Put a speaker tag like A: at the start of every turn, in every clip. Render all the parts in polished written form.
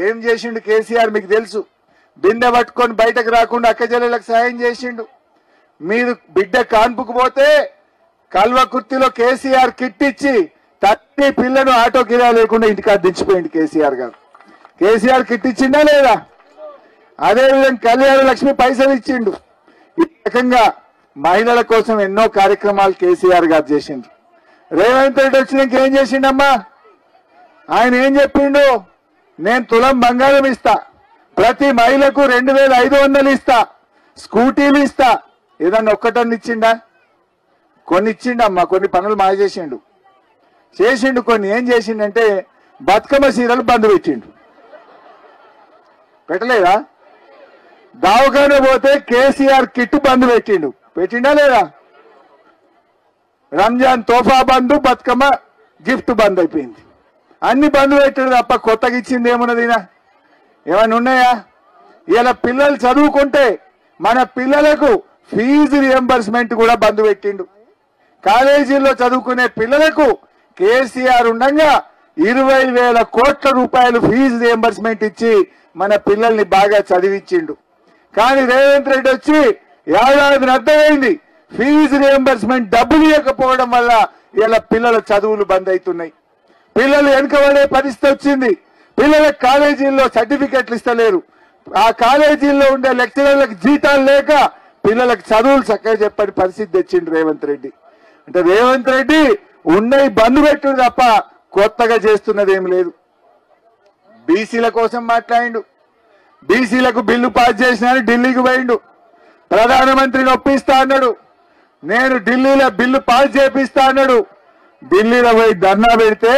A: ఏం చేసిండు కేసీఆర్ మీకు తెలుసు. బిందె పట్టుకొని బయటకు రాకుండా అక్కజల్లెలకు సాయం చేసిండు. మీరు బిడ్డ కాన్పుకు పోతే కల్వకుర్తిలో కేసీఆర్ కిట్ ఇచ్చి తట్టి పిల్లను ఆటో కిరా లేకుండా ఇంటికి దించిపోయింది కేసీఆర్ గారు. కేసీఆర్ కిట్ ఇచ్చిండా లేదా? అదేవిధంగా కళ్యాణ లక్ష్మి పైసలు ఇచ్చిండు. ఈ రకంగా మహిళల కోసం ఎన్నో కార్యక్రమాలు కేసీఆర్ గారు చేసిండు. రేవంత్ రెడ్డి వచ్చినాక ఏం చేసిండమ్మా? ఆయన ఏం చెప్పిండు? నేను తులం బంగారం ఇస్తా, ప్రతి మహిళకు 2500 ఇస్తా, స్కూటీలు ఇస్తా. ఏదన్నా ఒక్కటన్ని ఇచ్చిండా? కొన్ని ఇచ్చిండమ్మా, కొన్ని పనులు మాయ చేసిండు. కొన్ని ఏం చేసిండంటే బతుకమ్మ సీరలు బంద్ పెట్టిండు. పెట్టలేదా? దావఖాన పోతే కేసీఆర్ కిట్ బంద్ పెట్టిండా లేదా? రంజాన్ తోఫా బంద్, బతుకమ్మ గిఫ్ట్ బంద్ అయిపోయింది. అన్ని బంద్ పెట్టాడు తప్ప కొత్తగా ఇచ్చింది ఏమున్నదినా? ఏమైనా ఉన్నాయా? ఇలా పిల్లలు చదువుకుంటే మన పిల్లలకు ఫీజు రియంబర్స్మెంట్ కూడా బంద్ పెట్టిండు. కాలేజీల్లో చదువుకునే పిల్లలకు కేసీఆర్ ఉండగా 20,000 కోట్ల రూపాయలు ఫీజు రియంబర్స్మెంట్ ఇచ్చి మన పిల్లల్ని బాగా చదివించిండు. కానీ రేవంత్ రెడ్డి వచ్చి ఏడాది అర్థమైంది, ఫీజు రియంబర్స్మెంట్ డబ్బులు ఇవ్వకపోవడం వల్ల ఇలా పిల్లల చదువులు బంద్ అవుతున్నాయి. పిల్లలు వెనుకబడే పరిస్థితి వచ్చింది. పిల్లలకు కాలేజీల్లో సర్టిఫికెట్లు ఇస్తలేరు. ఆ కాలేజీల్లో ఉండే లెక్చరర్లకు జీతాలు లేక పిల్లలకు చదువులు చక్కగా చెప్పని పరిస్థితి తెచ్చిండు రేవంత్ రెడ్డి. అంటే రేవంత్ రెడ్డి ఉన్నవి బంద్ పెట్టుడు తప్ప కొత్తగా చేస్తున్నది ఏమి లేదు. బీసీల కోసం మాట్లాడిండు. బీసీలకు బిల్లు పాస్ చేసినాను ఢిల్లీకి పోయిండు. ప్రధానమంత్రిని ఒప్పిస్తా అన్నాడు. నేను ఢిల్లీలో బిల్లు పాస్ చేపిస్తా అన్నాడు. ఢిల్లీలో పోయి ధర్నా పెడితే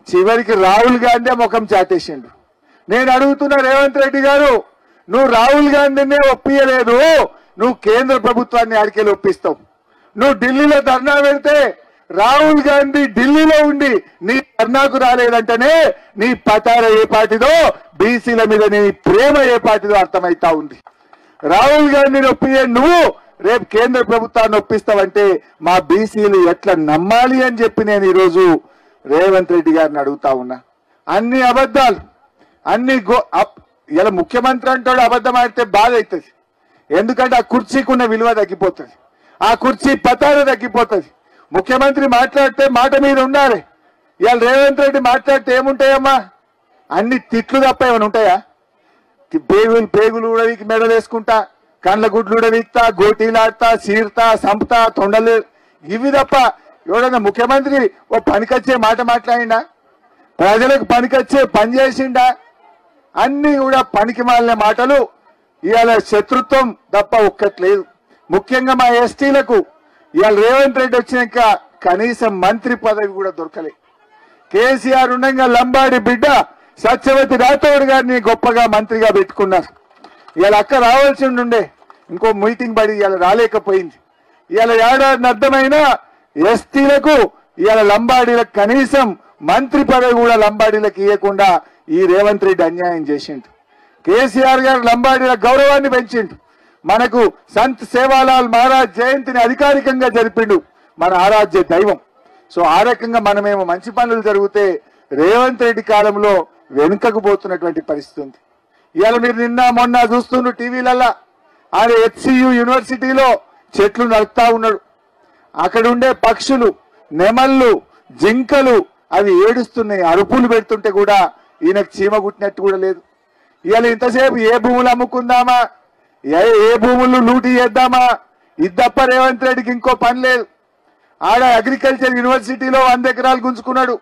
A: చివరికి రాహుల్ గాంధీ ముఖం చాటేసిండు. నేను అడుగుతున్నా రేవంత్ రెడ్డి గారు, నువ్వు రాహుల్ గాంధీనే ఒప్పియలేదు, నువ్వు కేంద్ర ప్రభుత్వాన్ని ఆడికెళ్ళి ఒప్పిస్తావు. నువ్వు ఢిల్లీలో ధర్నా పెడితే రాహుల్ గాంధీ ఢిల్లీలో ఉండి నీ ధర్నాకు రాలేదంటేనే నీ పతార ఏ పార్టీదో, బీసీల మీద నీ ప్రేమ ఏ పార్టీదో అర్థమైతా ఉంది. రాహుల్ గాంధీని ఒప్పియే నువ్వు రేపు కేంద్ర ప్రభుత్వాన్ని ఒప్పిస్తావంటే మా బీసీలు ఎట్లా నమ్మాలి అని చెప్పి నేను ఈరోజు రేవంత్ రెడ్డి గారిని అడుగుతా ఉన్నా. అన్ని అబద్ధాలు, అన్ని ఇలా ముఖ్యమంత్రి అంటాడు అబద్ధం ఆడితే బాధ అవుతుంది. ఎందుకంటే ఆ కుర్చీకి ఉన్న విలువ తగ్గిపోతుంది, ఆ కుర్చీ పతార తగ్గిపోతుంది. ముఖ్యమంత్రి మాట్లాడితే మాట మీద ఉండాలి. ఇవాళ రేవంత్ రెడ్డి మాట్లాడితే ఏముంటాయమ్మా? అన్ని తిట్లు తప్ప ఏమైనా ఉంటాయా? పేగులు ఉడవికి మెడలు వేసుకుంటా, కండ్ల గుడ్లు ఉడవిక్తా, గోటీలాడతా, చీర్తా, సంపుతా, తొండలు, ఇవి తప్ప ఎవడన్నా ముఖ్యమంత్రి ఓ పనికొచ్చే మాట మాట్లాడిండా? ప్రజలకు పనికొచ్చే పని చేసిండా? అన్ని కూడా పనికి మాలిన మాటలు. ఇవాళ శత్రుత్వం తప్ప ఒక్కట్లేదు. ముఖ్యంగా మా ఎస్టీలకు ఇవాళ రేవంత్ రెడ్డి వచ్చినాక కనీసం మంత్రి పదవి కూడా దొరకలే. కేసీఆర్ ఉండగా లంబాడి బిడ్డ సత్యవతి రాథోడ్ గారిని గొప్పగా మంత్రిగా పెట్టుకున్నారు. ఇవాళ అక్క రావాల్సి ఉండే, ఇంకో మీటింగ్ పడి ఇవాళ రాలేకపోయింది. ఇవాళ ఏడాది అర్థమైన ఎస్టీలకు ఇవాళ లంబాడీలకు కనీసం మంత్రి పదవి కూడా లంబాడీలకు ఇవ్వకుండా ఈ రేవంత్ రెడ్డి అన్యాయం చేసిండు. కేసీఆర్ గారు లంబాడీల గౌరవాన్ని పెంచిండు. మనకు సంత్ సేవాలాల్ మహారాజ్ జయంతిని అధికారికంగా జరిపిండు మన ఆరాధ్య దైవం. సో ఆ రకంగా మనమేమో మంచి పనులు జరిగితే రేవంత్ రెడ్డి కాలంలో వెనుకకు పోతున్నటువంటి పరిస్థితి ఉంది. ఇవాళ మీరు నిన్న మొన్న చూస్తున్న టీవీలల్లా ఆయన HCU యూనివర్సిటీలో చెట్లు నరుకుతా ఉన్నాడు. అక్కడ ఉండే పక్షులు, నెమళ్ళు, జింకలు అవి ఏడుస్తున్నాయి, అరుపులు పెడుతుంటే కూడా ఈయనకు చీమ కుట్టినట్టు కూడా లేదు. ఇవాళ ఇంతసేపు ఏ భూములు అమ్ముకుందామా, ఏ భూములు లూటీ చేద్దామా, ఇది తప్ప రేవంత్ రెడ్డికి ఇంకో పని లేదు. ఆడ అగ్రికల్చర్ యూనివర్సిటీలో 100 ఎకరాలు గుంజుకున్నాడు.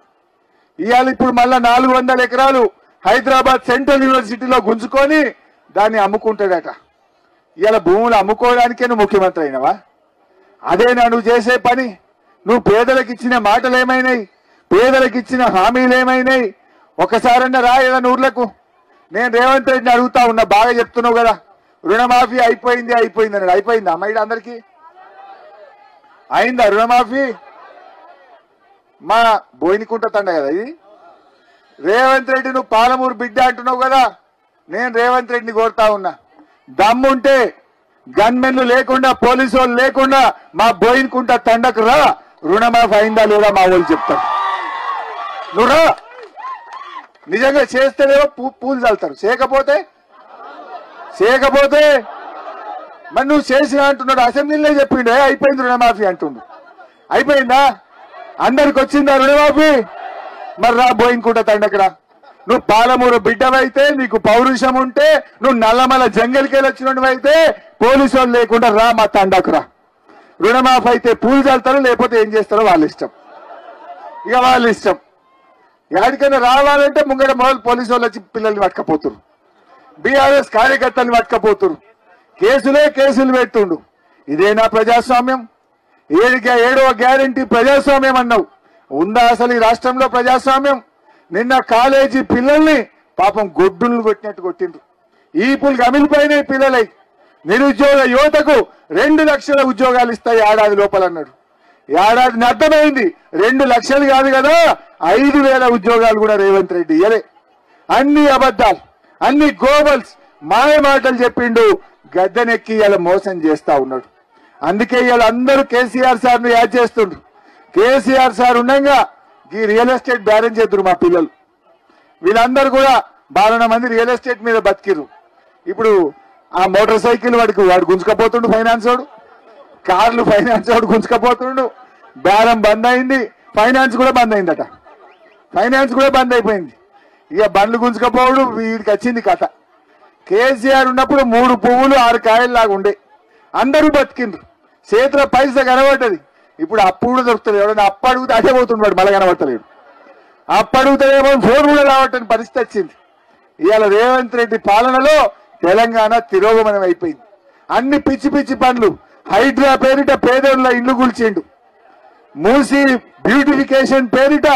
A: ఇవాళ ఇప్పుడు మళ్ళా 400 ఎకరాలు హైదరాబాద్ సెంట్రల్ యూనివర్సిటీలో గుంజుకొని దాన్ని అమ్ముకుంటాడట. ఇవాళ భూములు అమ్ముకోవడానికే నువ్వు ముఖ్యమంత్రి అయినవా? అదేనా నువ్వు చేసే పని? నువ్వు పేదలకు ఇచ్చిన మాటలు ఏమైనాయి? పేదలకు ఇచ్చిన హామీలు ఏమైనాయి? ఒకసారన్నా రా ఏదైనా ఊర్లకు. నేను రేవంత్ రెడ్డిని అడుగుతా ఉన్నా, బాగా చెప్తున్నావు కదా రుణమాఫీ అయిపోయింది అన్నాడు. అయిపోయిందా అమ్మాయి అందరికి? అయిందా రుణమాఫీ? మా బోయినకుంట తండ కదా ఇది. రేవంత్ రెడ్డి నువ్వు పాలమూరు బిడ్డ అంటున్నావు కదా, నేను రేవంత్ రెడ్డిని కోరుతా ఉన్నా, దమ్ముంటే గన్మెన్లు లేకుండా, పోలీసు వాళ్ళు లేకుండా మా బోయినకుంట తండకు రా, రుణమాఫీ అయిందా లేదా మా వాళ్ళు చెప్తారు. నువ్వు రా, నిజంగా చేస్తేనేమో పూలు చల్లుతారు, చేయకపోతే మరి నువ్వు చేసినా అంటున్నాడు. అసెంబ్లీలో చెప్పిండే అయిపోయింది రుణమాఫీ అంటుండు. అయిపోయిందా? అందరికి వచ్చిందా రుణమాఫీ? మరి రా బోయింకుంటా తండక్కడ. నువ్వు పాలమూరు బిడ్డవైతే, నీకు పౌరుషం ఉంటే, నువ్వు నల్లమల జంగల్కి వచ్చినవైతే పోలీసు వాళ్ళు లేకుండా రా మా తండకురా. రుణమాఫీ అయితే పూలు చల్లుతారు, లేకపోతే ఏం చేస్తారో వాళ్ళ ఇష్టం. ఇక వాళ్ళ ఇష్టం. ఎక్కడికైనా రావాలంటే ముంగడ మొదలు పోలీసు వాళ్ళు వచ్చి పిల్లల్ని పట్టుకపోతున్నారు, బీఆర్ఎస్ కార్యకర్తల్ని పట్టుకపోతున్నారు, కేసులు పెడుతుండు. ఇదేనా ప్రజాస్వామ్యం? ఏడవ గ్యారంటీ ప్రజాస్వామ్యం అన్నావు. ఉందా అసలు ఈ రాష్ట్రంలో ప్రజాస్వామ్యం? నిన్న కాలేజీ పిల్లల్ని పాపం గొడ్డులు కొట్టినట్టు కొట్టిండ్రు. ఈపులు గమిలిపోయినాయి పిల్లలై. నిరుద్యోగ యువతకు 2 లక్షల ఉద్యోగాలు ఇస్తాయి ఏడాది లోపల అన్నాడు. ఏడాది అర్థమైంది 2 లక్షలు కాదు కదా, 5,000 ఉద్యోగాలు కూడా రేవంత్ రెడ్డి ఇయ్యలే. అన్ని అబద్ధాలు, అన్ని గోబల్స్, మాయ మాటలు చెప్పిండు. గద్దెనెక్కి ఇలా మోసం చేస్తా ఉన్నాడు. అందుకే ఇలా అందరూ కేసీఆర్ సార్ ను యాడ్ చేస్తుండ్రు. కేసీఆర్ సార్ ఉండగా ఈ రియల్ ఎస్టేట్ బ్యారేజ్ చేద్దరు మా పిల్లలు. వీళ్ళందరూ కూడా బాలన మంది రియల్ ఎస్టేట్ మీద బతికిరు. ఇప్పుడు ఆ మోటార్ సైకిల్ వాడు గుంజుకపోతుండు, ఫైనాన్స్ వాడు, కార్లు ఫైనాన్స్ వాడు గుంజుకపోతుండు. బేరం బంద్ అయింది, ఫైనాన్స్ కూడా బంద్ అయిందట. ఫైనాన్స్ కూడా బంద్ అయిపోయింది. ఇక బండ్లు గుంజుకపోవడు వీడికి వచ్చింది కథ. కేసీఆర్ ఉన్నప్పుడు 3 పువ్వులు 6 కాయలు లాగా ఉండే, అందరూ బతికిండ్రు, చేతిలో పైసా కనబడ్డది. ఇప్పుడు అప్పు కూడా దొరుకుతుంది. ఎవరైనా అప్పు అడిగితే అదే పోతున్నాడు, మళ్ళీ కనబడతలేడు. అప్పు అడుగుతాడేమో ఫోన్ కూడా రావటని పరిస్థితి వచ్చింది. ఇవాళ రేవంత్ రెడ్డి పాలనలో తెలంగాణ తిరోగమనం అయిపోయింది. అన్ని పిచ్చి పిచ్చి పనులు. హైడ్రా పేరిట పేదోళ్ళ ఇల్లు కూల్చిండు. మూసి బ్యూటిఫికేషన్ పేరిట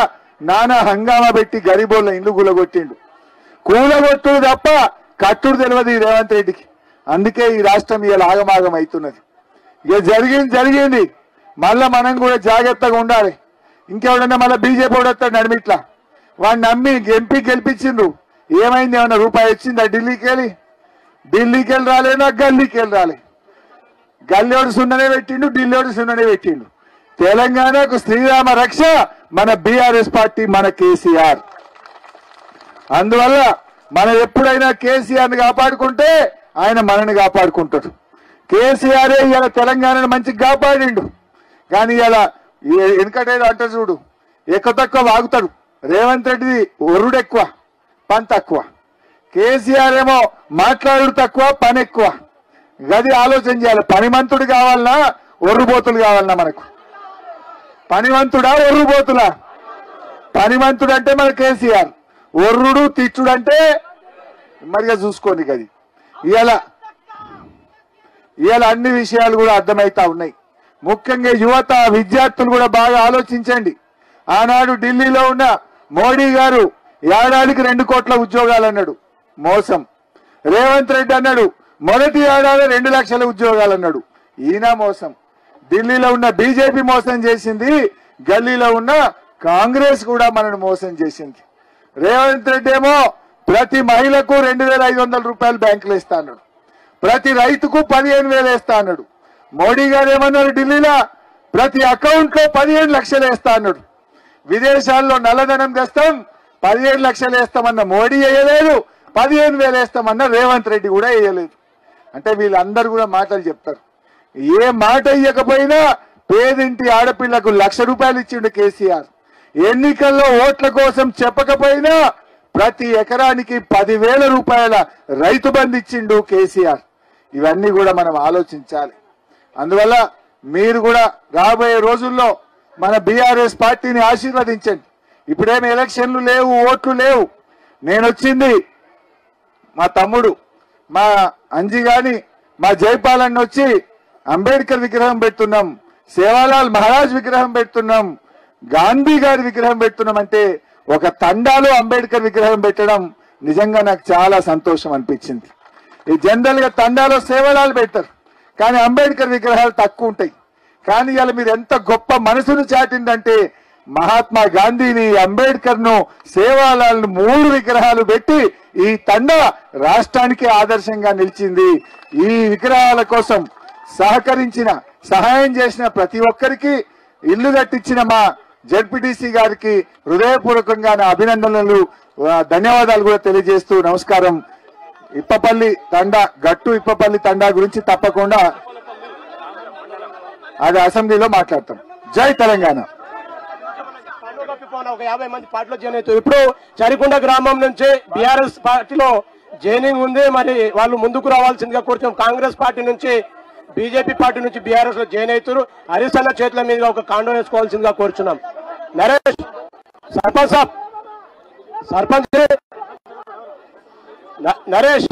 A: నానా హంగామా పెట్టి గరీబోళ్ళ ఇల్లు కూలగొట్టిండు. కూలగొట్టుడు తప్ప కట్టుడు తెలియదు రేవంత్ రెడ్డికి. అందుకే ఈ రాష్ట్రం ఇవాళ ఆగమాగం అవుతున్నది. ఇక జరిగింది. మళ్ళా మనం కూడా జాగ్రత్తగా ఉండాలి. ఇంకెవడన్నా మళ్ళీ బీజేపీ వస్తాడు నడిమిట్లా, వాడిని నమ్మి ఎంపీ గెలిపించిండ్రు. ఏమైంది? ఏమన్నా రూపాయి వచ్చిందా? ఢిల్లీకి వెళ్ళి రాలేనా? గల్లీకి వెళ్ళి రాలే. గల్లీోడు సున్ననే పెట్టిండు, ఢిల్లీోడు సున్ననే పెట్టిండు. తెలంగాణకు శ్రీరామ రక్ష మన బీఆర్ఎస్ పార్టీ, మన కేసీఆర్. అందువల్ల మనం ఎప్పుడైనా కేసీఆర్ని కాపాడుకుంటే ఆయన మనని కాపాడుకుంటాడు. కేసీఆరే ఇలా తెలంగాణను మంచిగా కాపాడిండు. కానీ ఇలా వెనుకటేదో అంట చూడు, ఎక్కువ తక్కువ వాగుతాడు. రేవంత్ రెడ్డిది ఒర్రుడు ఎక్కువ, పని తక్కువ. కేసీఆర్ ఏమో మాట్లాడుడు తక్కువ, పని ఎక్కువ. గది ఆలోచన చేయాలి. పనిమంతుడు కావాలన్నా ఒర్రుబోతులు కావాలన్నా? మనకు పనిమంతుడా ఒర్రుబోతులా? పనిమంతుడు అంటే మన కేసీఆర్, ఒర్రుడు తిట్టుడు అంటే మరిగా చూసుకోండి. గది ఇవాళ అన్ని విషయాలు కూడా అర్థమవుతా ఉన్నాయి. ముఖ్యంగా యువత, విద్యార్థులు కూడా బాగా ఆలోచించండి. ఆనాడు ఢిల్లీలో ఉన్న మోడీ గారు ఏడాదికి 2 కోట్ల ఉద్యోగాలు అన్నాడు, మోసం. రేవంత్ రెడ్డి అన్నాడు మొదటి ఏడాది 2 లక్షల ఉద్యోగాలు అన్నాడు, ఈయన మోసం. ఢిల్లీలో ఉన్న బీజేపీ మోసం చేసింది, గల్లీలో ఉన్న కాంగ్రెస్ కూడా మనను మోసం చేసింది. రేవంత్ రెడ్డి ఏమో ప్రతి మహిళకు 2,500 రూపాయలు బ్యాంకులో ఇస్తా అన్నాడు, ప్రతి రైతుకు 15,000 వేస్తా అన్నాడు. మోడీ గారు ఏమన్నారు ఢిల్లీలో? ప్రతి అకౌంట్ లో 15 లక్షలు వేస్తా అన్నాడు. విదేశాల్లో నల్లధనం తెస్తాం, 15 లక్షలు వేస్తామన్న మోడీ వేయలేదు, 15,000 వేస్తామన్న రేవంత్ రెడ్డి కూడా వేయలేదు. అంటే వీళ్ళందరూ కూడా మాటలు చెప్తారు. ఏ మాట ఇవ్వకపోయినా పేదింటి ఆడపిల్లకు 1,00,000 రూపాయలు ఇచ్చిండు కేసీఆర్. ఎన్నికల్లో ఓట్ల కోసం చెప్పకపోయినా ప్రతి ఎకరానికి 10,000 రూపాయల రైతు బంధు ఇచ్చిండు కేసీఆర్. ఇవన్నీ కూడా మనం ఆలోచించాలి. అందువల్ల మీరు కూడా రాబోయే రోజుల్లో మన బీఆర్ఎస్ పార్టీని ఆశీర్వదించండి. ఇప్పుడేమి ఎలక్షన్లు లేవు, ఓట్లు లేవు. నేను వచ్చింది మా తమ్ముడు మా అంజి గాని మా జైపాలన్న వచ్చి అంబేద్కర్ విగ్రహం పెడుతున్నాం, సేవాలాల్ మహారాజ్ విగ్రహం పెడుతున్నాం, గాంధీ గారి విగ్రహం పెడుతున్నాం అంటే ఒక తండాలో అంబేద్కర్ విగ్రహం పెట్టడం నిజంగా నాకు చాలా సంతోషం అనిపించింది. ఈ జనరల్ గా తండాలో సేవలాలు పెడతారు, కానీ అంబేద్కర్ విగ్రహాలు తక్కువ ఉంటాయి. కానీ ఇలా మీరు ఎంత గొప్ప మనసును చాటిందంటే మహాత్మా గాంధీని, అంబేద్కర్ ను, సేవాలాల్ను 3 విగ్రహాలు పెట్టి ఈ తండా రాష్ట్రానికి ఆదర్శంగా నిలిచింది. ఈ విగ్రహాల కోసం సహకరించిన, సహాయం చేసిన ప్రతి ఒక్కరికి, ఇల్లు కట్టించిన మా జెడ్పీటీసీ గారికి హృదయపూర్వకంగా నా అభినందనలు ధన్యవాదాలు కూడా తెలియజేస్తూ నమస్కారం. ఇప్పపల్లి తండా గట్టు ఇప్పపల్లి తండా గురించి తప్పకుండా అది అసెంబ్లీలో మాట్లాడతాం. జై తెలంగాణ.
B: ఒక 50 మంది పార్టీలో జాయిన్ అవుతారు. ఇప్పుడు చరికొండ గ్రామం నుంచి బీఆర్ఎస్ పార్టీలో జాయినింగ్ ఉంది. మరి వాళ్ళు ముందుకు రావాల్సిందిగా కోరుతున్నాం. కాంగ్రెస్ పార్టీ నుంచి బీజేపీ పార్టీ నుంచి బీఆర్ఎస్ లో జాయిన్ అవుతారు. హరీష్ అన్న చేతుల మీదుగా ఒక కాండో వేసుకోవాల్సిందిగా కోరుచున్నాం. నరేష్ సర్పంచ్ సాబ్, సర్పంచ్ నరేష్.